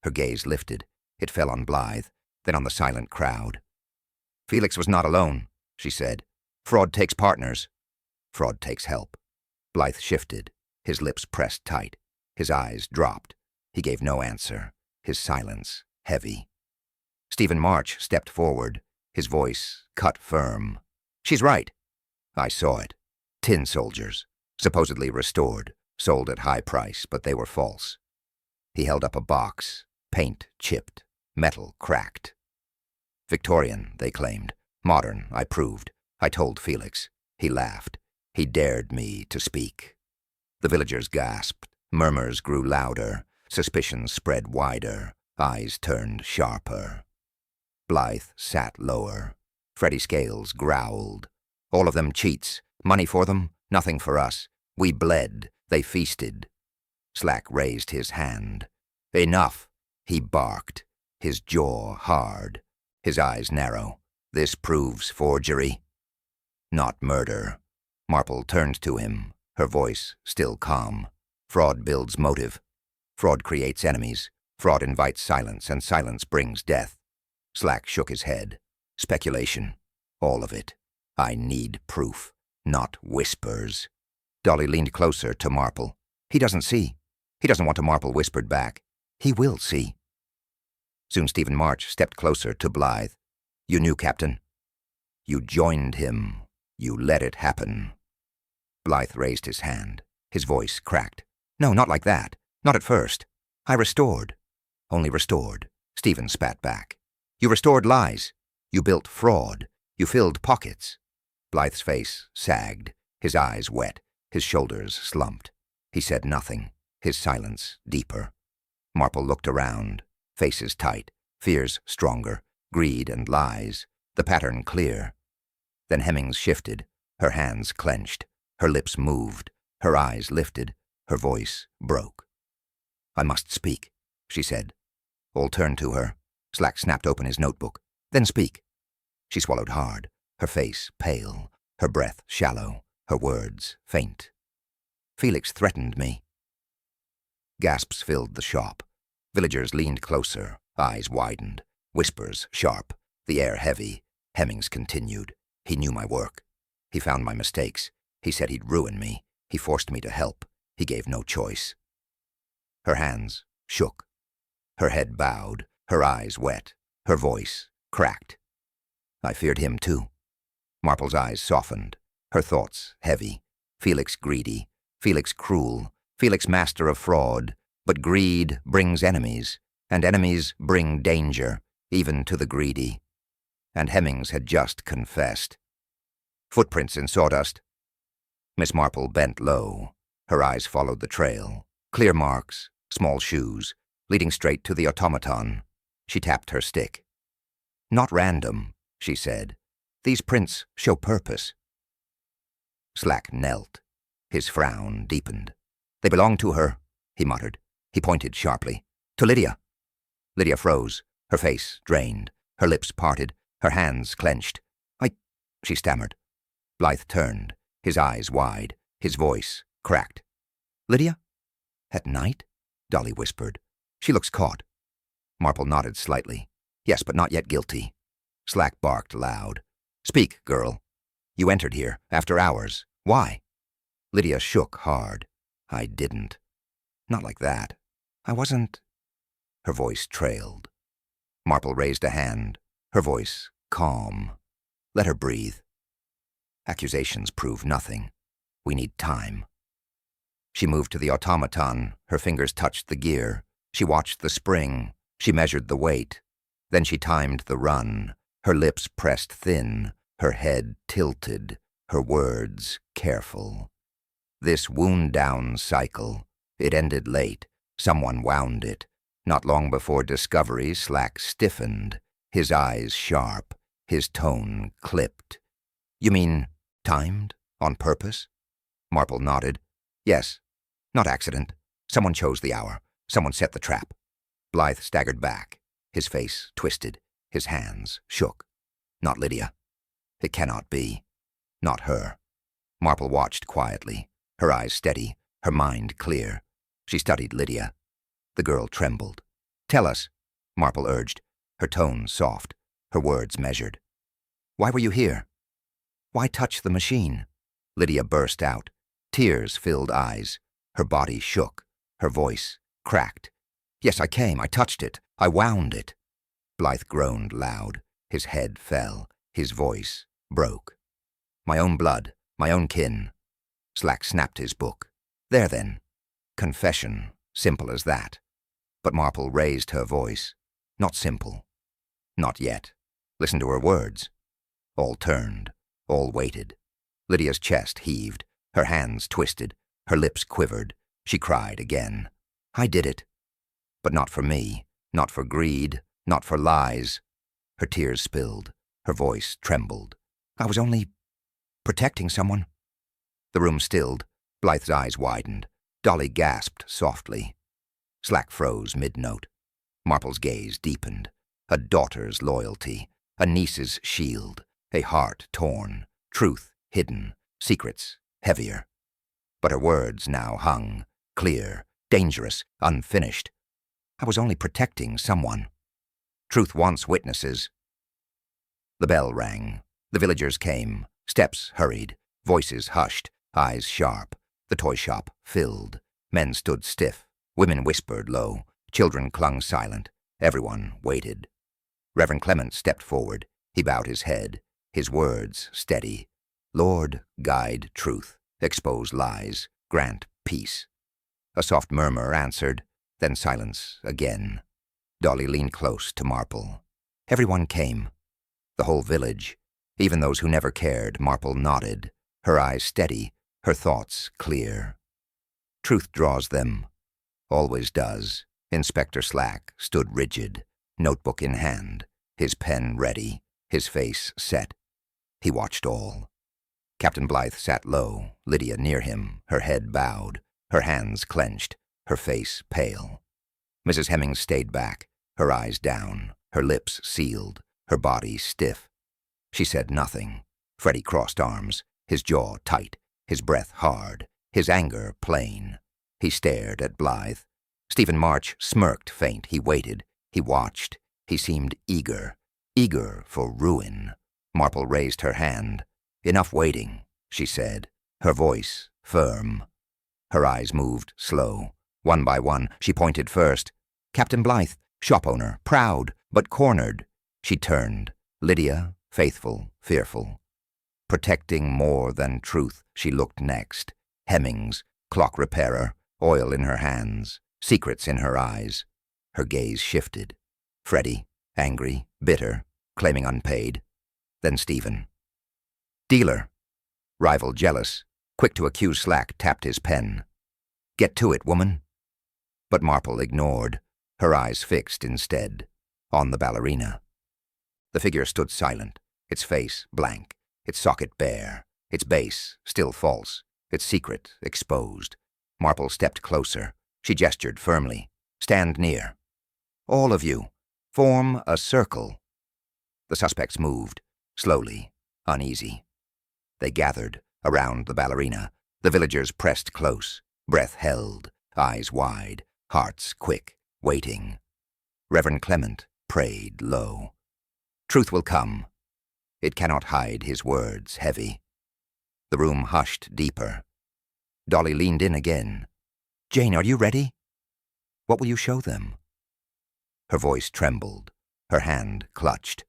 Her gaze lifted. It fell on Blythe, then on the silent crowd. Felix was not alone, she said. Fraud takes partners. Fraud takes help. Blythe shifted, his lips pressed tight, his eyes dropped. He gave no answer, his silence heavy. Stephen March stepped forward, his voice cut firm. She's right. I saw it. Tin soldiers, supposedly restored, sold at high price, but they were false. He held up a box, paint chipped, metal cracked. Victorian, they claimed. Modern, I proved. I told Felix. He laughed. He dared me to speak. The villagers gasped. Murmurs grew louder. Suspicions spread wider. Eyes turned sharper. Blythe sat lower. Freddie Scales growled. All of them cheats. Money for them, nothing for us. We bled. They feasted. Slack raised his hand. Enough, he barked, his jaw hard, his eyes narrow. This proves forgery. Not murder. Marple turned to him, her voice still calm. Fraud builds motive. Fraud creates enemies. Fraud invites silence, and silence brings death. Slack shook his head. Speculation. All of it. I need proof, not whispers. Dolly leaned closer to Marple. He doesn't see. He doesn't want to. Marple whispered back. He will see. Soon Stephen March stepped closer to Blythe. You knew, Captain. You joined him. You let it happen. Blythe raised his hand. His voice cracked. No, not like that. Not at first. I restored. Only restored. Stephen spat back. You restored lies. You built fraud. You filled pockets. Blythe's face sagged, his eyes wet, his shoulders slumped. He said nothing, his silence deeper. Marple looked around, faces tight, fears stronger, greed and lies, the pattern clear. Then Hemmings shifted, her hands clenched, her lips moved, her eyes lifted, her voice broke. I must speak, she said. All turned to her. Slack snapped open his notebook. Then speak. She swallowed hard, her face pale, her breath shallow, her words faint. Felix threatened me. Gasps filled the shop. Villagers leaned closer, eyes widened, whispers sharp, the air heavy. Hemmings continued. He knew my work. He found my mistakes. He said he'd ruin me. He forced me to help. He gave no choice. Her hands shook. Her head bowed, her eyes wet, her voice cracked. I feared him too. Marple's eyes softened, her thoughts heavy. Felix greedy, Felix cruel, Felix master of fraud. But greed brings enemies, and enemies bring danger, even to the greedy. And Hemmings had just confessed. Footprints in sawdust. Miss Marple bent low. Her eyes followed the trail. Clear marks, small shoes, leading straight to the automaton. She tapped her stick. Not random, she said. These prints show purpose. Slack knelt. His frown deepened. They belong to her, he muttered. He pointed sharply. To Lydia. Lydia froze, her face drained, her lips parted, her hands clenched. She stammered. Blythe turned, his eyes wide, his voice cracked. Lydia? At night? Dolly whispered. She looks caught. Marple nodded slightly. Yes, but not yet guilty. Slack barked loud. Speak, girl. You entered here, after hours. Why? Lydia shook hard. I didn't. Not like that. I wasn't. Her voice trailed. Marple raised a hand, her voice calm. Let her breathe. Accusations prove nothing. We need time. She moved to the automaton. Her fingers touched the gear. She watched the spring. She measured the weight. Then she timed the run. Her lips pressed thin, her head tilted, her words careful. This wound-down cycle, it ended late. Someone wound it. Not long before discovery, Slack stiffened, his eyes sharp, his tone clipped. You mean timed? On purpose? Marple nodded. Yes. Not accident. Someone chose the hour. Someone set the trap. Blythe staggered back, his face twisted, his hands shook. Not Lydia. It cannot be. Not her. Marple watched quietly, her eyes steady, her mind clear. She studied Lydia. The girl trembled. Tell us, Marple urged, her tone soft, her words measured. Why were you here? Why touch the machine? Lydia burst out, tears-filled eyes. Her body shook, her voice cracked. Yes, I came, I touched it, I wound it. Blythe groaned loud, his head fell, his voice broke. My own blood, my own kin. Slack snapped his book. There then. Confession, simple as that. But Marple raised her voice. Not simple. Not yet. Listen to her words. All turned, all waited. Lydia's chest heaved, her hands twisted, her lips quivered. She cried again. I did it. But not for me, not for greed, not for lies. Her tears spilled, her voice trembled. I was only protecting someone. The room stilled. Blythe's eyes widened. Dolly gasped softly. Slack froze mid-note. Marple's gaze deepened. A daughter's loyalty, a niece's shield, a heart torn, truth hidden, secrets heavier. But her words now hung, clear, dangerous, unfinished. I was only protecting someone. Truth wants witnesses. The bell rang. The villagers came. Steps hurried. Voices hushed. Eyes sharp. The toy shop filled. Men stood stiff. Women whispered low. Children clung silent. Everyone waited. Reverend Clement stepped forward. He bowed his head. His words steady. Lord, guide truth. Expose lies. Grant peace. A soft murmur answered. Then silence again. Dolly leaned close to Marple. Everyone came. The whole village. Even those who never cared. Marple nodded, her eyes steady, her thoughts clear. Truth draws them. Always does. Inspector Slack stood rigid, notebook in hand, his pen ready, his face set. He watched all. Captain Blythe sat low, Lydia near him, her head bowed, her hands clenched, her face pale. Mrs. Hemmings stayed back, her eyes down, her lips sealed, her body stiff. She said nothing. Freddie crossed arms, his jaw tight, his breath hard, his anger plain. He stared at Blythe. Stephen March smirked faint. He waited. He watched. He seemed eager, eager for ruin. Marple raised her hand. Enough waiting, she said, her voice firm. Her eyes moved slow. One by one, she pointed first. Captain Blythe, shop owner, proud, but cornered. She turned. Lydia, faithful, fearful. Protecting more than truth, she looked next. Hemmings, clock repairer, oil in her hands, secrets in her eyes. Her gaze shifted. Freddie, angry, bitter, claiming unpaid. Then Stephen. Dealer. Rival jealous, quick to accuse Slack, tapped his pen. Get to it, woman. But Marple ignored, her eyes fixed instead, on the ballerina. The figure stood silent, its face blank, its socket bare, its base still false, its secret exposed. Marple stepped closer. She gestured firmly. Stand near. All of you, form a circle. The suspects moved, slowly, uneasy. They gathered around the ballerina. The villagers pressed close, breath held, eyes wide, hearts quick, waiting. Reverend Clement prayed low. Truth will come. It cannot hide his words heavy. The room hushed deeper. Dolly leaned in again. Jane, are you ready? What will you show them? Her voice trembled. Her hand clutched.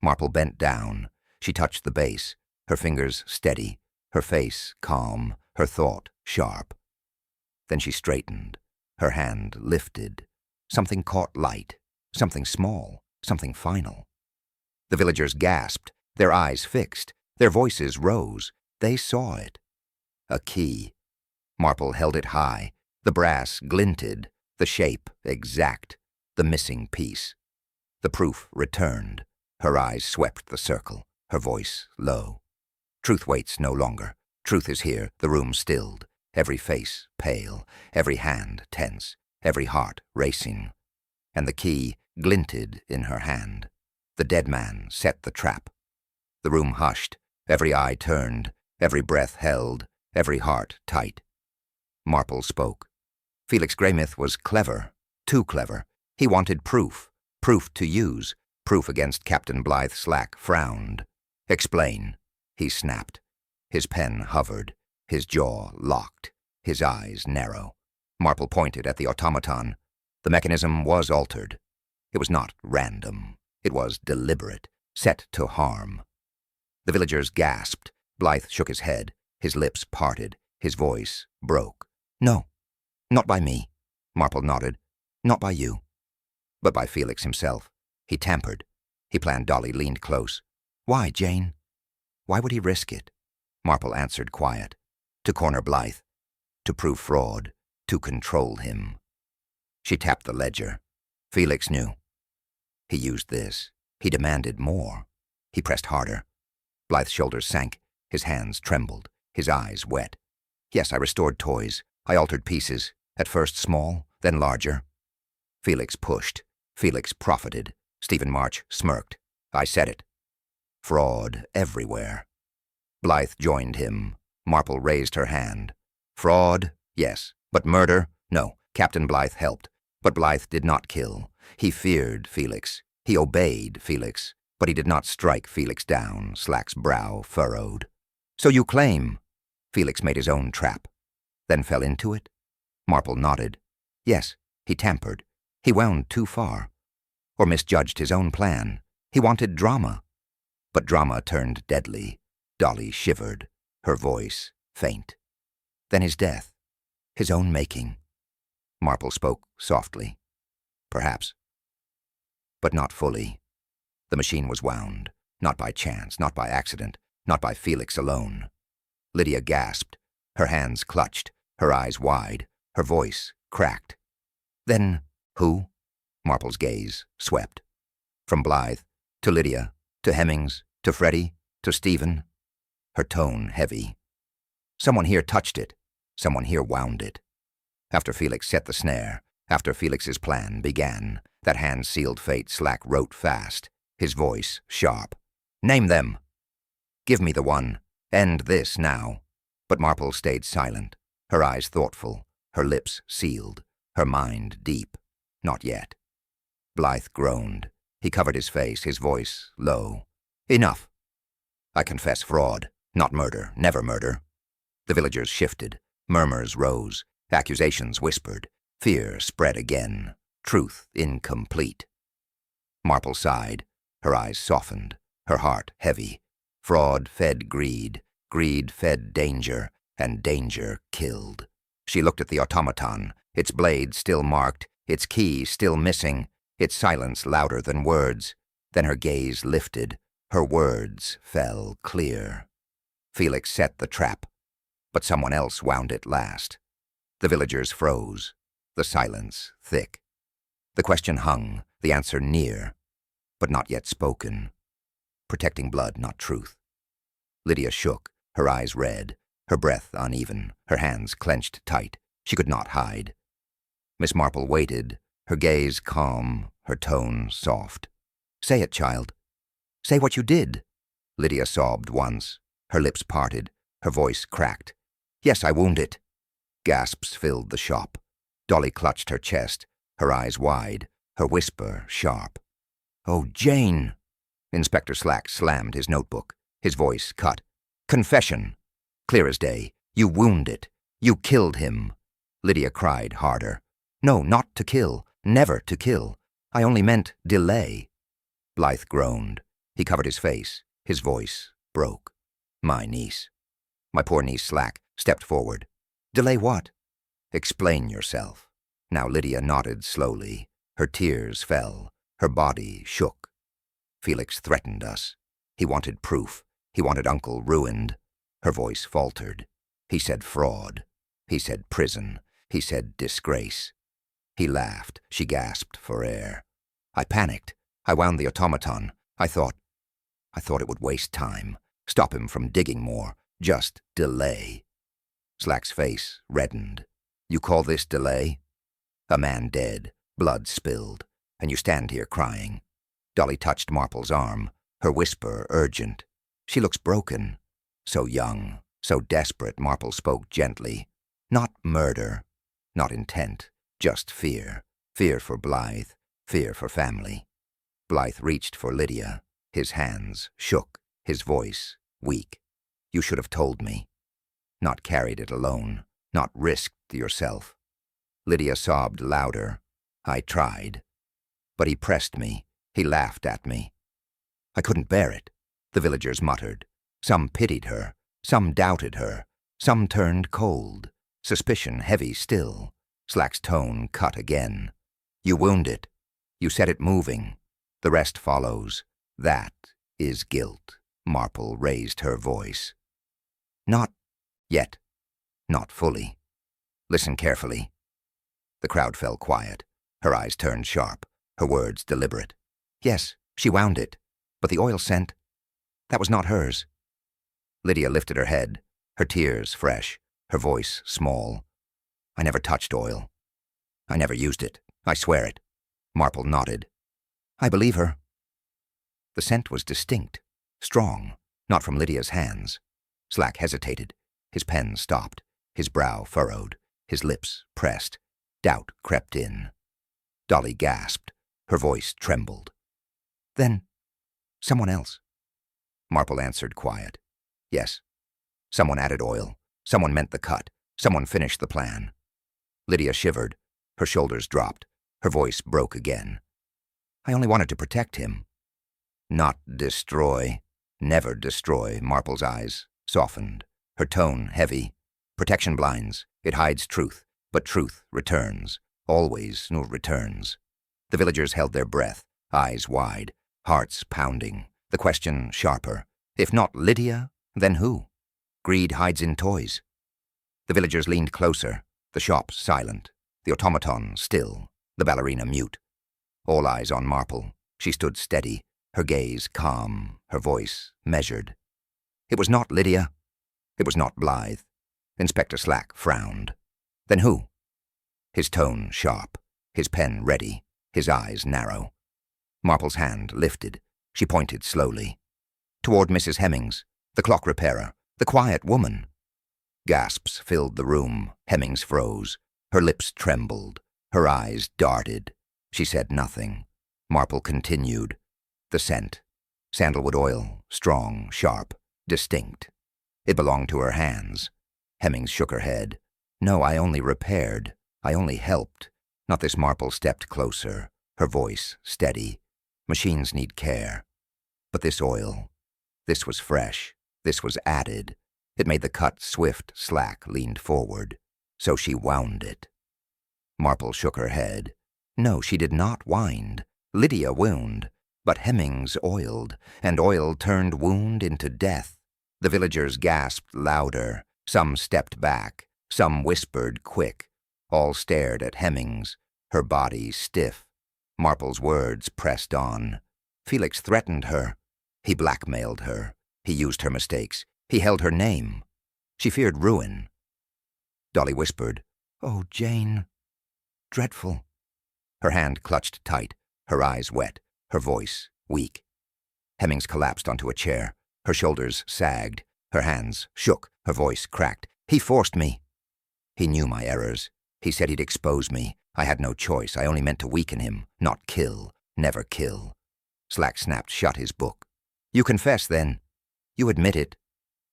Marple bent down. She touched the base, her fingers steady, her face calm, her thought sharp. Then she straightened. Her hand lifted. Something caught light, something small, something final. The villagers gasped, their eyes fixed, their voices rose. They saw it. A key. Marple held it high. The brass glinted, the shape exact, the missing piece. The proof returned. Her eyes swept the circle, her voice low. Truth waits no longer. Truth is here, the room stilled, every face pale, every hand tense, every heart racing. And the key glinted in her hand. The dead man set the trap. The room hushed, every eye turned, every breath held, every heart tight. Marple spoke. Felix Greymouth was clever, too clever. He wanted proof, proof to use, proof against Captain Blythe Slack frowned. Explain, he snapped. His pen hovered, his jaw locked, his eyes narrow. Marple pointed at the automaton. The mechanism was altered. It was not random. It was deliberate, set to harm. The villagers gasped. Blythe shook his head. His lips parted. His voice broke. No, not by me. Marple nodded. Not by you. But by Felix himself. He tampered. He planned. Dolly leaned close. Why, Jane? Why would he risk it? Marple answered quiet. To corner Blythe. To prove fraud. To control him. She tapped the ledger. Felix knew. He used this. He demanded more. He pressed harder. Blythe's shoulders sank. His hands trembled. His eyes wet. Yes, I restored toys. I altered pieces. At first small, then larger. Felix pushed. Felix profited. Stephen March smirked. I said it. Fraud everywhere. Blythe joined him. Marple raised her hand. Fraud, yes. But murder, no. Captain Blythe helped. But Blythe did not kill. He feared Felix. He obeyed Felix. But he did not strike Felix down. Slack's brow furrowed. So you claim? Felix made his own trap. Then fell into it? Marple nodded. Yes, he tampered. He wound too far. Or misjudged his own plan. He wanted drama. But drama turned deadly. Dolly shivered, her voice faint. Then his death, his own making. Marple spoke softly. Perhaps. But not fully. The machine was wound, not by chance, not by accident, not by Felix alone. Lydia gasped, her hands clutched, her eyes wide, her voice cracked. Then who? Marple's gaze swept. From Blythe, to Lydia, to Hemmings, to Freddie, to Stephen. Her tone heavy. Someone here touched it. Someone here wound it. After Felix set the snare, after Felix's plan began, that hand-sealed fate Slack wrote fast, his voice sharp. Name them. Give me the one. End this now. But Marple stayed silent, her eyes thoughtful, her lips sealed, her mind deep. Not yet. Blythe groaned. He covered his face, his voice low. Enough. I confess fraud, not murder, never murder. The villagers shifted. Murmurs rose. Accusations whispered. Fear spread again. Truth incomplete. Marple sighed. Her eyes softened. Her heart heavy. Fraud fed greed. Greed fed danger. And danger killed. She looked at the automaton. Its blade still marked. Its key still missing. Its silence louder than words. Then her gaze lifted. Her words fell clear. Felix set the trap. But someone else wound it last. The villagers froze. The silence thick. The question hung, the answer near, but not yet spoken. Protecting blood, not truth. Lydia shook, her eyes red, her breath uneven, her hands clenched tight. She could not hide. Miss Marple waited, her gaze calm, her tone soft. Say it, child. Say what you did. Lydia sobbed once. Her lips parted, her voice cracked. Yes, I wound it. Gasps filled the shop. Dolly clutched her chest, her eyes wide, her whisper sharp. Oh, Jane! Inspector Slack slammed his notebook, his voice cut. Confession! Clear as day. You wound it. You killed him. Lydia cried harder. No, not to kill. Never to kill. I only meant delay. Blythe groaned. He covered his face. His voice broke. My niece. My poor niece Slack stepped forward. Delay what? Explain yourself. Now Lydia nodded slowly. Her tears fell. Her body shook. Felix threatened us. He wanted proof. He wanted Uncle ruined. Her voice faltered. He said fraud. He said prison. He said disgrace. He laughed. She gasped for air. I panicked. I wound the automaton. I thought it would waste time. Stop him from digging more. Just delay. Slack's face reddened. You call this delay? A man dead, blood spilled, and you stand here crying. Dolly touched Marple's arm, her whisper urgent. She looks broken. So young, so desperate, Marple spoke gently. Not murder, not intent, just fear. Fear for Blythe, fear for family. Blythe reached for Lydia. His hands shook, his voice weak. You should have told me. Not carried it alone, not risked yourself. Lydia sobbed louder. I tried. But he pressed me. He laughed at me. I couldn't bear it, the villagers muttered. Some pitied her. Some doubted her. Some turned cold. Suspicion heavy still. Slack's tone cut again. You wound it. You set it moving. The rest follows. That is guilt. Marple raised her voice. Not yet. Not fully. Listen carefully. The crowd fell quiet. Her eyes turned sharp, her words deliberate. Yes, she wound it, but the oil scent, that was not hers. Lydia lifted her head, her tears fresh, her voice small. I never touched oil. I never used it. I swear it. Marple nodded. I believe her. The scent was distinct, strong, not from Lydia's hands. Slack hesitated. His pen stopped, his brow furrowed, his lips pressed. Doubt crept in. Dolly gasped. Her voice trembled. Then, someone else. Marple answered quiet. Yes. Someone added oil. Someone meant the cut. Someone finished the plan. Lydia shivered. Her shoulders dropped. Her voice broke again. I only wanted to protect him. Not destroy. Never destroy. Marple's eyes softened. Her tone heavy. Protection blinds. It hides truth. But truth returns. Always returns. The villagers held their breath, eyes wide, hearts pounding. The question sharper. If not Lydia, then who? Greed hides in toys. The villagers leaned closer, the shop silent, the automaton still, the ballerina mute. All eyes on Marple. She stood steady, her gaze calm, her voice measured. It was not Lydia. It was not Blythe. Inspector Slack frowned. Then who? His tone sharp, his pen ready, his eyes narrow. Marple's hand lifted. She pointed slowly. Toward Mrs. Hemmings, the clock repairer, the quiet woman. Gasps filled the room. Hemmings froze. Her lips trembled. Her eyes darted. She said nothing. Marple continued. The scent. Sandalwood oil, strong, sharp, distinct. It belonged to her hands. Hemmings shook her head. No, I only repaired. I only helped. Not this. Marple stepped closer, her voice steady. Machines need care. But this oil, this was fresh. This was added. It made the cut swift. Slack leaned forward. So she wound it. Marple shook her head. No, she did not wind. Lydia wound. But Hemmings oiled, and oil turned wound into death. The villagers gasped louder. Some stepped back. Some whispered quick. All stared at Hemmings, her body stiff. Marple's words pressed on. Felix threatened her. He blackmailed her. He used her mistakes. He held her name. She feared ruin. Dolly whispered, Oh, Jane. Dreadful. Her hand clutched tight, her eyes wet, her voice weak. Hemmings collapsed onto a chair. Her shoulders sagged. Her hands shook. Her voice cracked. He forced me. He knew my errors. He said he'd expose me. I had no choice. I only meant to weaken him, not kill. Never kill. Slack snapped shut his book. You confess, then. You admit it.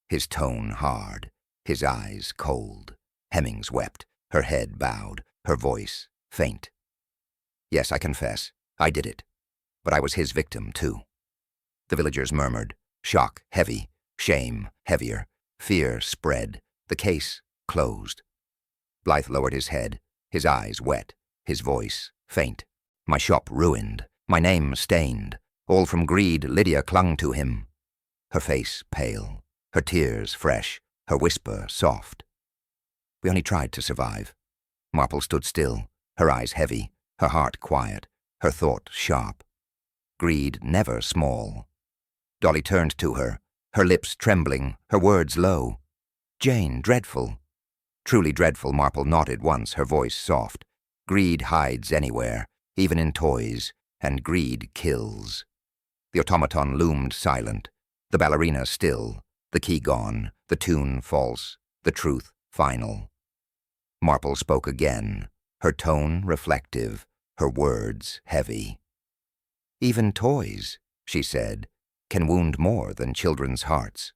His tone hard, his eyes cold. Hemmings wept, her head bowed, her voice faint. Yes, I confess. I did it. But I was his victim, too. The villagers murmured. Shock heavy, shame heavier. Fear spread. The case closed. Blythe lowered his head, his eyes wet, his voice faint. My shop ruined, my name stained. All from greed. Lydia clung to him. Her face pale, her tears fresh, her whisper soft. We only tried to survive. Marple stood still, her eyes heavy, her heart quiet, her thought sharp. Greed never small. Dolly turned to her, her lips trembling, her words low. Jane, dreadful. Truly dreadful, Marple nodded once, her voice soft. Greed hides anywhere, even in toys, and greed kills. The automaton loomed silent, the ballerina still, the key gone, the tune false, the truth final. Marple spoke again, her tone reflective, her words heavy. Even toys, she said, can wound more than children's hearts.